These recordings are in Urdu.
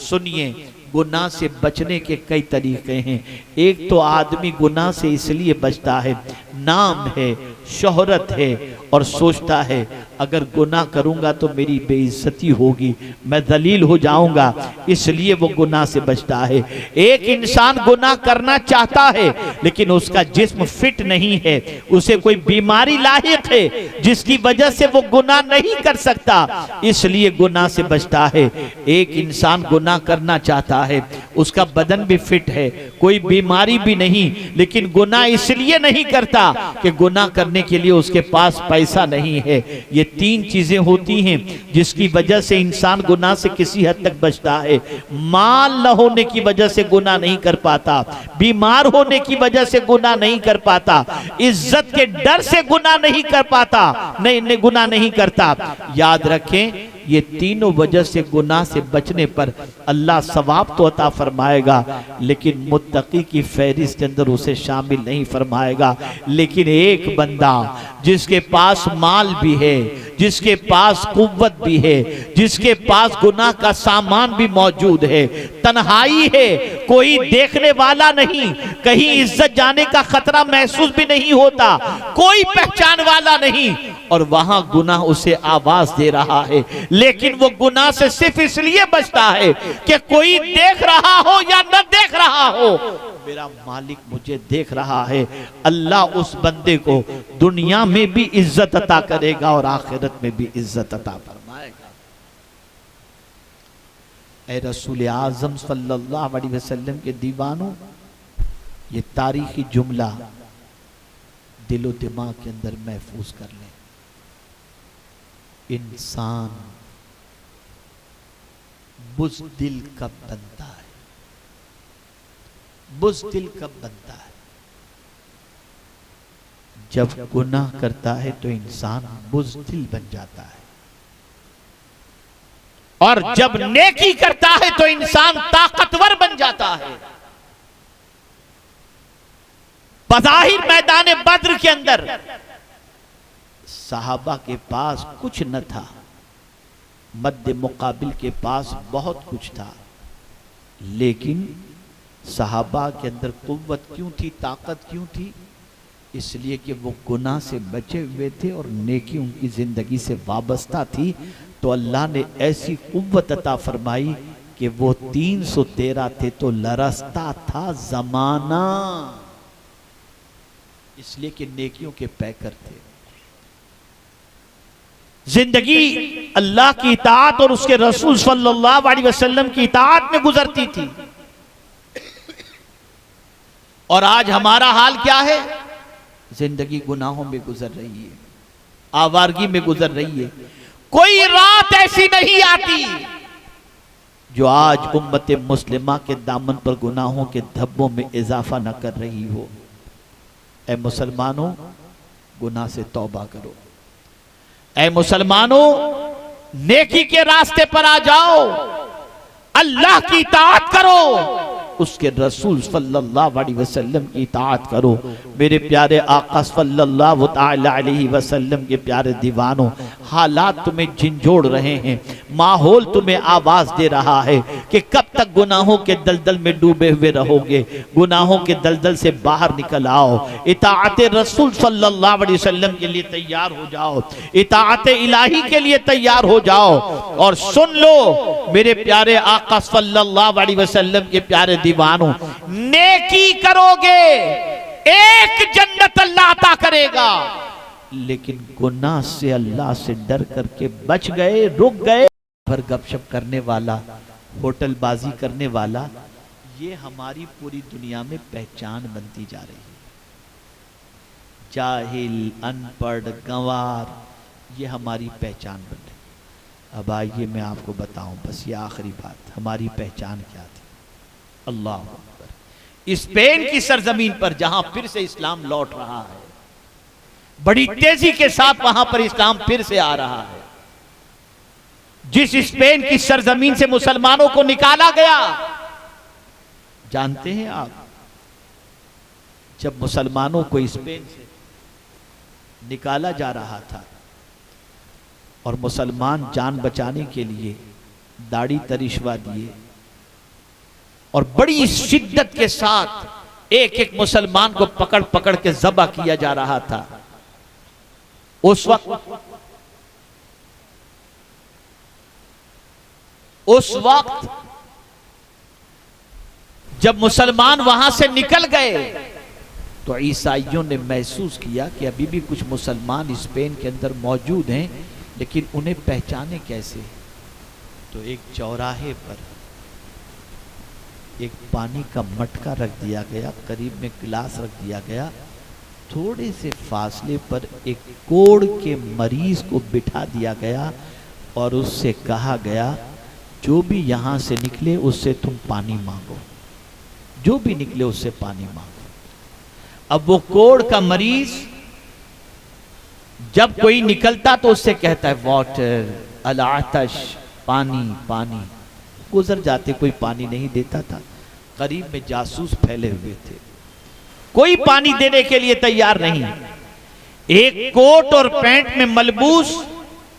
سنیے، گناہ سے بچنے کے کئی طریقے ہیں۔ ایک تو آدمی گناہ سے اس لیے بچتا ہے، نام ہے، شہرت ہے، اور سوچتا ہے اگر گناہ کروں گا تو میری بے عزتی ہوگی، میں ذلیل ہو جاؤں گا، اس لیے وہ گناہ سے بچتا ہے۔ ایک انسان گناہ کرنا چاہتا ہے لیکن اس کا جسم فٹ نہیں ہے، اسے کوئی بیماری لاحق ہے جس کی وجہ سے وہ گناہ نہیں کر سکتا، اس لیے گناہ سے بچتا ہے۔ ایک انسان گناہ کرنا چاہتا ہے، اس کا بدن بھی فٹ ہے، کوئی بیماری بھی نہیں، لیکن گناہ اس لیے نہیں کرتا کہ گناہ کرنے کے لیے اس کے پاس پیسہ نہیں ہے۔ یہ تین چیزیں ہوتی ہیں جس کی وجہ سے انسان گناہ سے کسی حد تک بچتا ہے۔ مال نہ ہونے کی وجہ سے گناہ نہیں کر پاتا، بیمار ہونے کی وجہ سے گناہ نہیں کر پاتا، عزت کے ڈر سے گناہ نہیں کر پاتا، گناہ نہیں کرتا۔ یاد رکھیں یہ تینوں وجہ سے گناہ سے بچنے پر اللہ ثواب تو عطا فرمائے گا لیکن متقی کی فہرست کے اندر اسے شامل نہیں فرمائے گا۔ لیکن ایک بندہ جس کے پاس مال بھی ہے، جس کے پاس قوت بھی ہے، جس کے پاس گناہ کا سامان بھی موجود ہے، تنہائی ہے، کوئی دیکھنے والا نہیں، کہیں عزت جانے کا خطرہ محسوس بھی نہیں ہوتا، کوئی پہچان والا نہیں، اور وہاں گناہ اسے آواز دے رہا ہے، لیکن وہ گناہ سے صرف اس لیے بچتا ہے کہ کوئی دیکھ رہا ہو یا نہ دیکھ رہا ہو، میرا مالک مجھے دیکھ رہا ہے۔ اللہ اس بندے کو دنیا میں بھی عزت عطا کرے گا اور آخرت میں بھی عزت عطا فرمائے گا۔ اے رسول اعظم صلی اللہ علیہ وسلم کے دیوانوں، یہ تاریخی جملہ دل و دماغ کے اندر محفوظ کر لیں۔ انسان بزدل کب بنتا ہے؟ بزدل کب بنتا ہے؟ جب گناہ کرتا ہے تو انسان بزدل بن جاتا ہے، اور جب نیکی کرتا ہے تو انسان طاقتور بن جاتا ہے۔ بظاہر میدان بدر کے اندر صحابہ کے پاس کچھ نہ تھا، مد مقابل کے پاس بہت کچھ تھا، لیکن صحابہ کے اندر قوت کیوں تھی، طاقت کیوں تھی؟ اس لیے کہ وہ گناہ سے بچے ہوئے تھے اور نیکی ان کی زندگی سے وابستہ تھی، تو اللہ نے ایسی قوت عطا فرمائی کہ وہ 313 تھے تو لرزتا تھا زمانہ، اس لیے کہ نیکیوں کے پیکر تھے۔ زندگی اللہ کی اطاعت اور اس کے رسول صلی اللہ علیہ وسلم کی اطاعت میں گزرتی تھی، اور آج ہمارا حال کیا ہے؟ زندگی گناہوں میں گزر رہی ہے، آوارگی میں گزر رہی ہے۔ کوئی رات ایسی نہیں آتی جو آج امت مسلمہ کے دامن پر گناہوں کے دھبوں میں اضافہ نہ کر رہی ہو۔ اے مسلمانوں، گناہ سے توبہ کرو، اے مسلمانوں نیکی کے راستے پر آ جاؤ، اللہ کی اطاعت کرو، اس کے رسول صلی اللہ علیہ وسلم کی اطاعت کرو۔ میرے پیارے آقا صلی اللہ علیہ وسلم کے پیارے دیوانوں، حالات تمہیں جھنجھوڑ رہے ہیں، ماحول تمہیں آواز دے رہا ہے کہ کب تک گناہوں کے دلدل میں ڈوبے ہوئے رہو گے، گناہوں کے دلدل سے باہر نکل آؤ، اطاعت رسول صلی اللہ علیہ وسلم کے لیے تیار ہو جاؤ، اطاعت الہی کے لیے تیار ہو جاؤ، اور سن لو میرے پیارے آقا صلی اللہ علیہ وسلم کے پیارے دیوانوں، نیکی کرو گے ایک جنت اللہ عطا کرے گا، لیکن گناہ سے اللہ سے ڈر کر کے بچ گئے، رک گئے، پر گپ شپ کرنے والا، ہوٹل بازی کرنے والا، یہ ہماری پوری دنیا میں پہچان بنتی جا رہی ہے۔ جاہل، ان پڑھ، گنوار، یہ ہماری پہچان بن رہی ہے۔ اب آئیے میں آپ کو بتاؤں، بس یہ آخری بات، ہماری پہچان کیا تھی؟ اللہ اکبر! اسپین کی سرزمین پر جہاں پھر سے اسلام لوٹ رہا ہے، بڑی تیزی کے ساتھ وہاں پر اسلام پھر سے آ رہا ہے، جس اسپین کی سرزمین سے مسلمانوں کو نکالا گیا، جانتے ہیں آپ؟ جب مسلمانوں کو اسپین سے نکالا جا رہا تھا اور مسلمان جان بچانے کے لیے داڑھی ترشوا دیے، اور بڑی شدت کے ساتھ ایک ایک مسلمان کو پکڑ پکڑ کے ذبح کیا جا رہا تھا. اس وقت جب مسلمان وہاں سے نکل گئے تو عیسائیوں نے محسوس کیا کہ ابھی بھی کچھ مسلمان اسپین کے اندر موجود ہیں، لیکن انہیں پہچانے کیسے؟ تو ایک چوراہے پر ایک پانی کا مٹکا رکھ دیا گیا، قریب میں گلاس رکھ دیا گیا، تھوڑے سے فاصلے پر ایک کوڑ کے مریض کو بٹھا دیا گیا اور اس سے کہا گیا جو بھی یہاں سے نکلے اس سے تم پانی مانگو، جو بھی نکلے اس سے پانی مانگو. اب وہ کوڑ کا مریض جب کوئی نکلتا تو اس سے کہتا ہے واٹر، العطش، پانی پانی. گزر جاتے، کوئی پانی نہیں دیتا تھا. قریب میں جاسوس پھیلے ہوئے تھے، کوئی پانی دینے کے لیے تیار نہیں. ایک کوٹ اور پینٹ میں ملبوس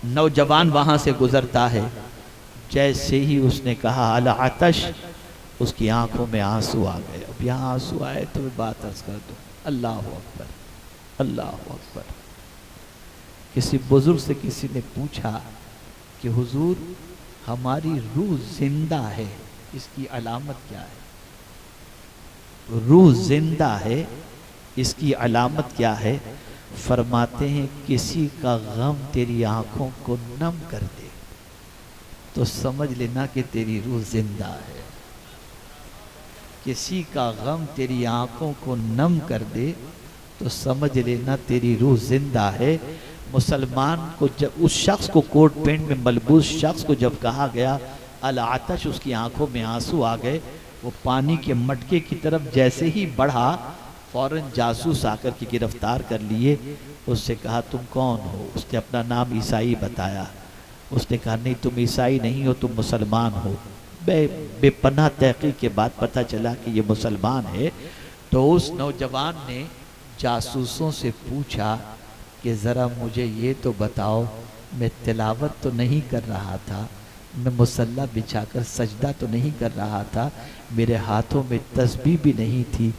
نوجوان وہاں سے گزرتا ہے. جیسے ہی اس نے کہا العطش، اس کی آنکھوں میں آنسو آ گئے. اب یہاں آنسو آئے تو میں بات عرض کر دوں. اللہ اکبر، اللہ اکبر. کسی بزرگ سے کسی نے پوچھا کہ حضور ہماری روح زندہ ہے، اس کی علامت کیا ہے؟ روح زندہ ہے، اس کی علامت کیا ہے؟ فرماتے ہیں کسی کا غم تیری آنکھوں کو نم کر دے تو سمجھ لینا کہ تیری روح زندہ ہے. کسی کا غم تیری آنکھوں کو نم کر دے تو سمجھ لینا تیری روح زندہ ہے. مسلمان کو جب اس شخص کو کوٹ پینٹ میں ملبوس شخص کو جب کہا گیا العطش، اس کی آنکھوں میں آنسو آ گئے. وہ پانی کے مٹکے کی طرف جیسے ہی بڑھا فوراً جاسوس آ کر کے گرفتار کر لیے. اس سے کہا تم کون ہو؟ اس نے اپنا نام عیسائی بتایا. اس نے کہا نہیں تم عیسائی نہیں ہو، تم مسلمان ہو. بے پناہ تحقیق کے بعد پتہ چلا کہ یہ مسلمان ہے. تو اس نوجوان نے جاسوسوں سے پوچھا کہ ذرا مجھے یہ تو بتاؤ، میں تلاوت تو نہیں کر رہا تھا، میں مصلی بچھا کر سجدہ تو نہیں کر رہا تھا، میرے ہاتھوں میں تسبیح بھی نہیں تھی،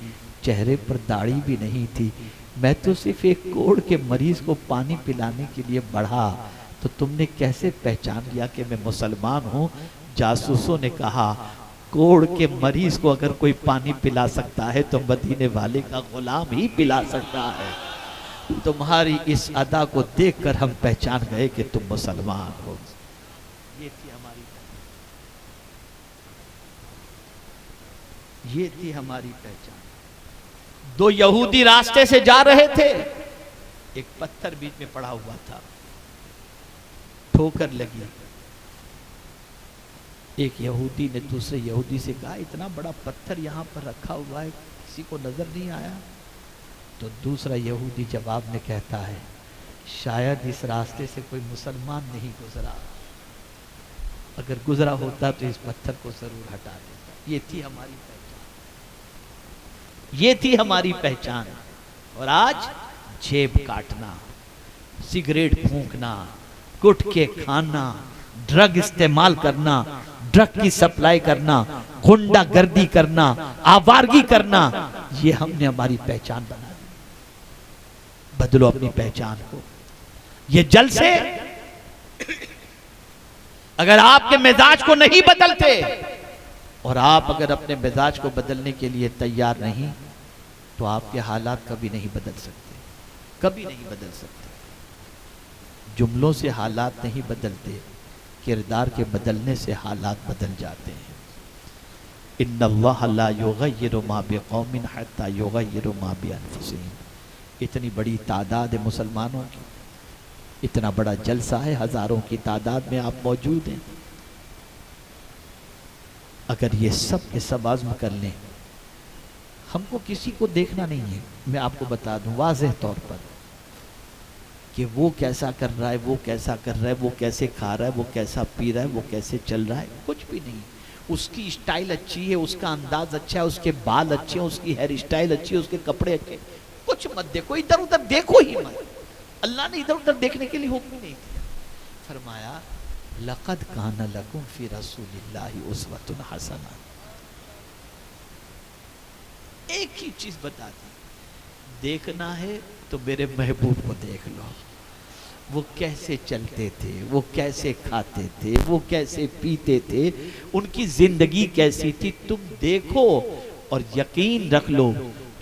چہرے پر داڑھی بھی نہیں تھی، میں تو صرف ایک کوڑ کے مریض کو پانی پلانے کے لیے بڑھا، تو تم نے کیسے پہچان لیا کہ میں مسلمان ہوں؟ جاسوسوں نے کہا کوڑ کے مریض کو اگر کوئی پانی پلا سکتا ہے تو مدینے والے کا غلام ہی پلا سکتا ہے. تمہاری اس ادا کو دیکھ کر ہم پہچان گئے کہ تم مسلمان ہو. یہ تھی ہماری پہچان. دو یہودی راستے سے جا رہے تھے، ایک پتھر بیچ میں پڑا ہوا تھا، ٹھوکر لگی. ایک یہودی نے دوسرے یہودی سے کہا اتنا بڑا پتھر یہاں پر رکھا ہوا ہے، کسی کو نظر نہیں آیا؟ تو دوسرا یہودی جواب میں کہتا ہے شاید اس راستے سے کوئی مسلمان نہیں گزرا، اگر گزرا ہوتا تو اس پتھر کو ضرور ہٹا دیتا. یہ تھی ہماری پہچان، یہ تھی ہماری پہچان. اور آج جیب کاٹنا، سگریٹ پھونکنا، گٹکے کھانا، ڈرگ استعمال کرنا، ڈرگ کی سپلائی کرنا، غنڈہ گردی کرنا، آوارگی کرنا، یہ ہم نے ہماری پہچان بنا دی. بدلو اپنی پہچان کو. یہ جلسے اگر آپ کے مزاج کو نہیں بدلتے اور آپ اگر اپنے مزاج کو بدلنے کے لیے تیار نہیں تو آپ کے حالات کبھی نہیں بدل سکتے، کبھی نہیں بدل سکتے. جملوں سے حالات نہیں بدلتے، کردار کے بدلنے سے حالات بدل جاتے ہیں. ان اللہ لا یغیر ما بقوم حتی یغیروا ما بانفسہم. اتنی بڑی تعداد ہے مسلمانوں کی، اتنا بڑا جلسہ ہے، ہزاروں کی تعداد میں آپ موجود ہیں. اگر یہ سب کے سب عزم کر لیں، ہم کو کسی کو دیکھنا نہیں ہے. میں آپ کو بتا دوں واضح طور پر کہ وہ کیسا کر رہا ہے، وہ کیسا کر رہا ہے، وہ کیسے کھا رہا ہے، وہ کیسا پی رہا ہے، وہ کیسے چل رہا ہے، کچھ بھی نہیں. اس کی اسٹائل اچھی ہے، اس کا انداز اچھا ہے، اس کے بال اچھے ہیں، اس کی ہیئر اسٹائل اچھی ہے، اس کے کپڑے اچھے ہیں. کچھ مت دیکھو، ادھر ادھر دیکھو ہی مت. اللہ نے ادھر ادھر دیکھنے کے لیے حکم نہیں کیا. فرمایا لقد کان لکم فی رسول اللہ اسوۃ حسنہ. ایک ہی چیز بتا دی، دیکھنا ہے تو میرے محبوب کو دیکھ لو، وہ کیسے چلتے تھے، وہ کیسے کھاتے تھے، وہ کیسے پیتے تھے، ان کی زندگی کیسی تھی، تم دیکھو اور یقین رکھ لو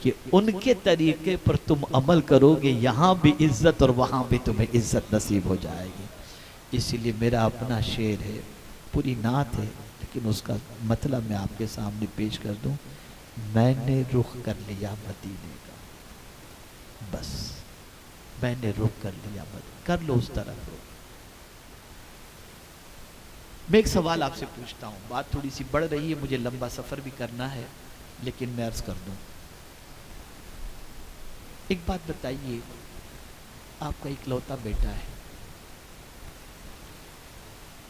کہ ان کے طریقے پر تم عمل کرو گے، یہاں بھی عزت اور وہاں بھی تمہیں عزت نصیب ہو جائے گی۔ اسی لیے میرا اپنا شعر ہے، پوری نعت ہے، لیکن اس کا مطلب میں آپ کے سامنے پیش کر دوں۔ میں نے رخ کر لیا مدینے کا، بس میں نے رخ کر لیا مدینے، کر لو اس طرف۔ میں ایک سوال آپ سے پوچھتا ہوں، بات تھوڑی سی بڑھ رہی ہے، مجھے لمبا سفر بھی کرنا ہے، لیکن میں عرض کر دوں، ایک بات بتائیے، آپ کا اکلوتا بیٹا ہے،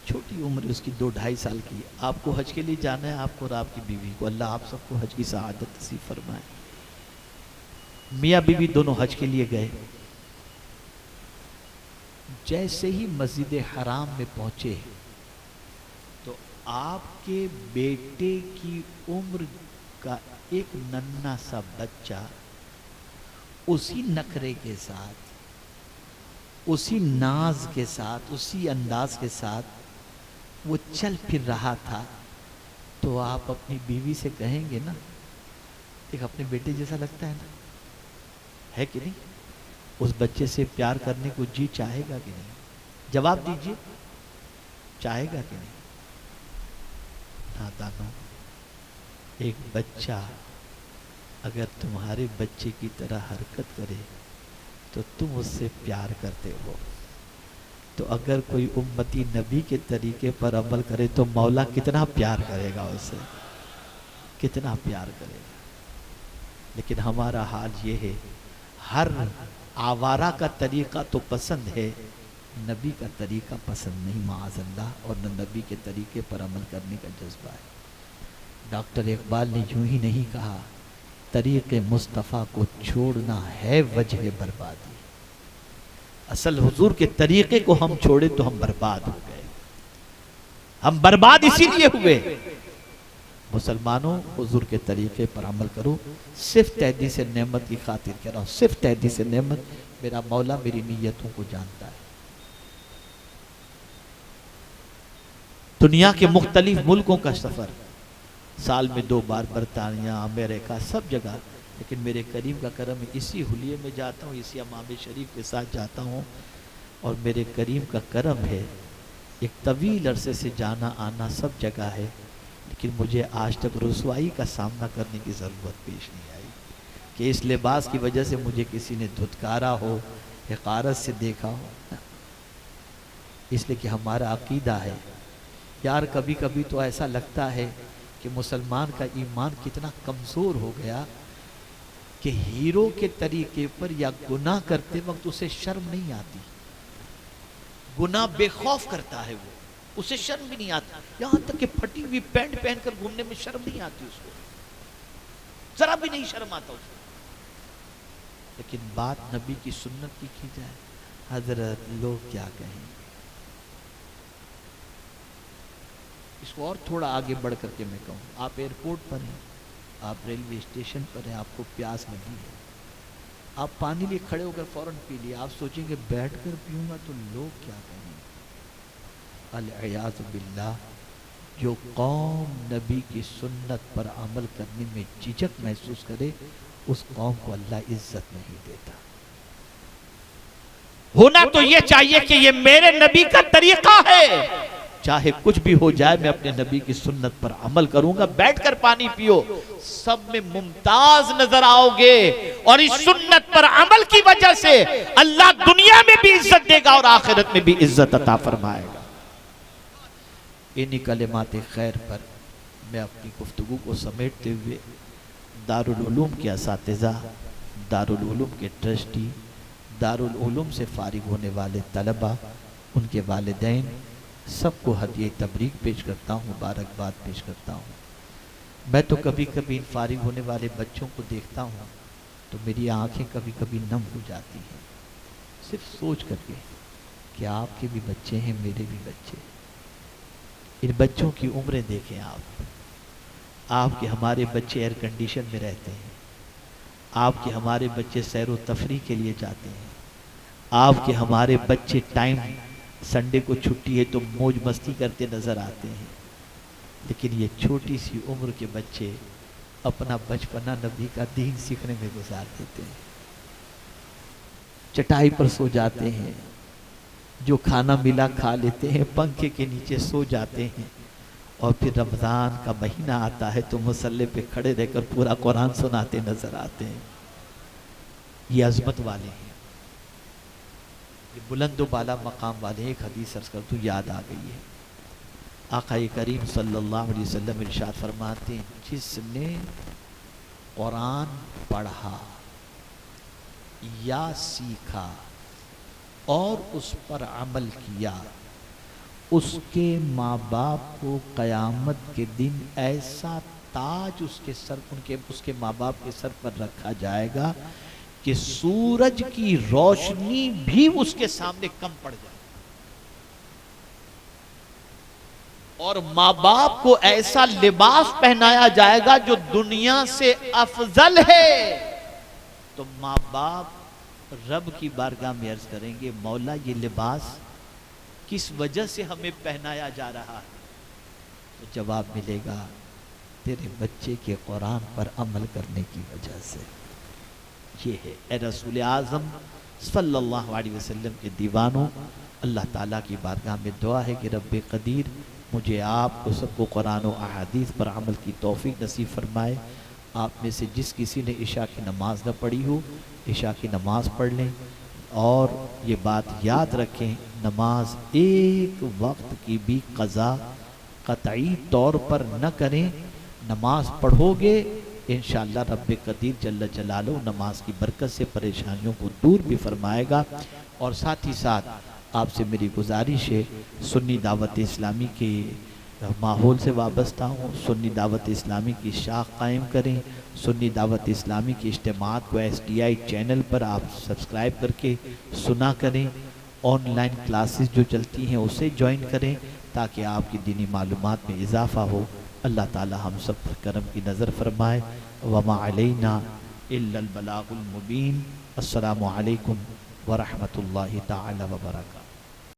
چھوٹی عمر اس کی 2-2.5 سال کی، آپ کو حج کے لیے جانا ہے، آپ کو اور آپ کی بیوی کو، اللہ آپ سب کو حج کی سعادت نصیب فرمائے۔ میاں بیوی دونوں حج کے لیے گئے، جیسے ہی مسجد حرام میں پہنچے تو آپ کے بیٹے کی عمر کا ایک ننھا سا بچہ اسی نخرے کے ساتھ، اسی ناز کے ساتھ، اسی انداز کے ساتھ وہ چل پھر رہا تھا، تو آپ اپنی بیوی سے کہیں گے نا، ایک اپنے بیٹے جیسا لگتا ہے نا، ہے کہ نہیں؟ اس بچے سے پیار کرنے کو جی چاہے گا کہ نہیں؟ جواب دیجئے، چاہے گا کہ نہیں؟ نادانو، ایک بچہ اگر تمہارے بچے کی طرح حرکت کرے تو تم اس سے پیار کرتے ہو، تو اگر کوئی امتی نبی کے طریقے پر عمل کرے تو مولا کتنا پیار کرے گا اسے، کتنا پیار کرے گا۔ لیکن ہمارا حال یہ ہے، ہر آوارہ کا طریقہ تو پسند ہے، نبی کا طریقہ پسند نہیں معاذ اللہ، اور نہ نبی کے طریقے پر عمل کرنے کا جذبہ ہے۔ ڈاکٹر اقبال نے یوں ہی نہیں کہا، طریق مصطفیٰ کو چھوڑنا ہے وجہ بربادی۔ اصل حضور کے طریقے کو ہم چھوڑے تو ہم برباد ہو گئے، ہم برباد اسی لیے ہوئے۔ مسلمانوں، حضور کے طریقے پر عمل کرو، صرف تحدیث نعمت کی خاطر کہہ رہا ہوں، صرف تحدیث نعمت، میرا مولا میری نیتوں کو جانتا ہے۔ دنیا کے مختلف ملکوں کا سفر، سال میں 2 بار برطانیہ، امریکہ، سب جگہ، لیکن میرے کریم کا کرم ہے، اسی حلیے میں جاتا ہوں، اسی امام شریف کے ساتھ جاتا ہوں، اور میرے کریم کا کرم ہے، ایک طویل عرصے سے جانا آنا سب جگہ ہے، لیکن مجھے آج تک رسوائی کا سامنا کرنے کی ضرورت پیش نہیں آئی کہ اس لباس کی وجہ سے مجھے کسی نے دھتکارا ہو، حقارت سے دیکھا ہو، اس لیے کہ ہمارا عقیدہ ہے یار، کبھی کبھی تو ایسا لگتا ہے کہ مسلمان کا ایمان کتنا کمزور ہو گیا کہ ہیرو کے طریقے پر یا گناہ کرتے وقت اسے شرم نہیں آتی، گناہ بے خوف کرتا ہے، وہ اسے شرم بھی نہیں آتی، یہاں تک کہ پھٹی ہوئی پینٹ پہن کر گھومنے میں شرم نہیں آتی اس کو، ذرا بھی نہیں شرم آتا اس کو۔ لیکن بات نبی کی سنت کی جائے، حضرت لوگ کیا کہیں، اس کو اور تھوڑا آگے بڑھ کر کے میں کہوں، آپ ایئرپورٹ پر ہیں، آپ ریلوے اسٹیشن پر ہیں، آپ کو پیاس لگی ہے، آپ پانی لیے کھڑے ہو کر فوراً پی لیے، آپ سوچیں گے بیٹھ کر پیوں گا تو لوگ کیا کہیں گے۔ العیاذ باللہ، جو قوم نبی کی سنت پر عمل کرنے میں جھجک محسوس کرے، اس قوم کو اللہ عزت نہیں دیتا۔ ہونا تو یہ چاہیے کہ یہ میرے نبی کا طریقہ ہے، چاہے کچھ بھی ہو جائے میں اپنے نبی کی سنت پر عمل کروں گا، بیٹھ کر پانی پیو، سب میں ممتاز نظر آؤ گے، اور اس سنت پر عمل کی وجہ سے اللہ دنیا میں بھی عزت دے گا اور آخرت میں بھی عزت عطا فرمائے گا۔ انہی کلمات خیر پر میں اپنی گفتگو کو سمیٹتے ہوئے دارالعلوم کے اساتذہ، دارالعلوم کے ٹرسٹی، دارالعلوم سے فارغ ہونے والے طلبہ، ان کے والدین، سب کو ہدیہ تبریک پیش کرتا ہوں، مبارکباد پیش کرتا ہوں۔ میں تو کبھی کبھی ان فارغ ہونے والے بچوں کو دیکھتا ہوں تو میری آنکھیں کبھی کبھی نم ہو جاتی ہیں، صرف سوچ کر کے کہ آپ کے بھی بچے ہیں، میرے بھی بچے۔ ان بچوں کی عمریں دیکھیں آپ کہ ہمارے بچے ایئر کنڈیشن میں رہتے ہیں، آپ کے ہمارے بچے سیر و تفریح کے لیے جاتے ہیں، آپ کے ہمارے بچے ٹائم سنڈے کو چھٹی ہے تو موج مستی کرتے نظر آتے ہیں، لیکن یہ چھوٹی سی عمر کے بچے اپنا بچپنا نبی کا دین سیکھنے میں گزار دیتے ہیں، چٹائی پر سو جاتے ہیں، جو کھانا ملا کھا لیتے ہیں، پنکھے کے نیچے سو جاتے ہیں، اور پھر رمضان کا مہینہ آتا ہے تو مصلی پہ کھڑے رہ کر پورا قرآن سناتے نظر آتے ہیں۔ یہ عظمت والے ہیں، یہ بلند و بالا مقام والے ہیں۔ ایک حدیث عرض کر تو یاد آ گئی ہے، آقا کریم صلی اللہ علیہ وسلم ارشاد فرماتے ہیں جس نے قرآن پڑھا یا سیکھا اور اس پر عمل کیا، اس کے ماں باپ کو قیامت کے دن ایسا تاج اس کے ماں باپ کے سر پر رکھا جائے گا کہ سورج کی روشنی بھی اس کے سامنے کم پڑ جائے، اور ماں باپ کو ایسا لباس پہنایا جائے گا جو دنیا سے افضل ہے۔ تو ماں باپ رب کی بارگاہ میں عرض کریں گے مولا یہ لباس کس وجہ سے ہمیں پہنایا جا رہا ہے؟ تو جواب ملے گا تیرے بچے کے قرآن پر عمل کرنے کی وجہ سے۔ یہ ہے اے رسول اعظم صلی اللہ علیہ وسلم کے دیوانوں، اللہ تعالیٰ کی بارگاہ میں دعا ہے کہ رب قدیر مجھے آپ کو سب کو قرآن و احادیث پر عمل کی توفیق نصیب فرمائے۔ آپ میں سے جس کسی نے عشاء کی نماز نہ پڑھی ہو عشاء کی نماز پڑھ لیں، اور یہ بات یاد رکھیں نماز ایک وقت کی بھی قضا قطعی طور پر نہ کریں۔ نماز پڑھو گے انشاءاللہ رب قدیر جل جلالہ نماز کی برکت سے پریشانیوں کو دور بھی فرمائے گا۔ اور ساتھ ہی ساتھ آپ سے میری گزارش ہے سنی دعوت اسلامی کے ماحول سے وابستہ ہوں، سنی دعوت اسلامی کی شاخ قائم کریں، سنی دعوت اسلامی کی اجتماعات کو SDI چینل پر آپ سبسکرائب کر کے سنا کریں، آن لائن کلاسز جو چلتی ہیں اسے جوائن کریں تاکہ آپ کی دینی معلومات میں اضافہ ہو۔ اللہ تعالی ہم سب پر کرم کی نظر فرمائے۔ وما علینا الا البلاغ المبین۔ السلام علیکم ورحمۃ اللہ تعالی وبرکاتہ۔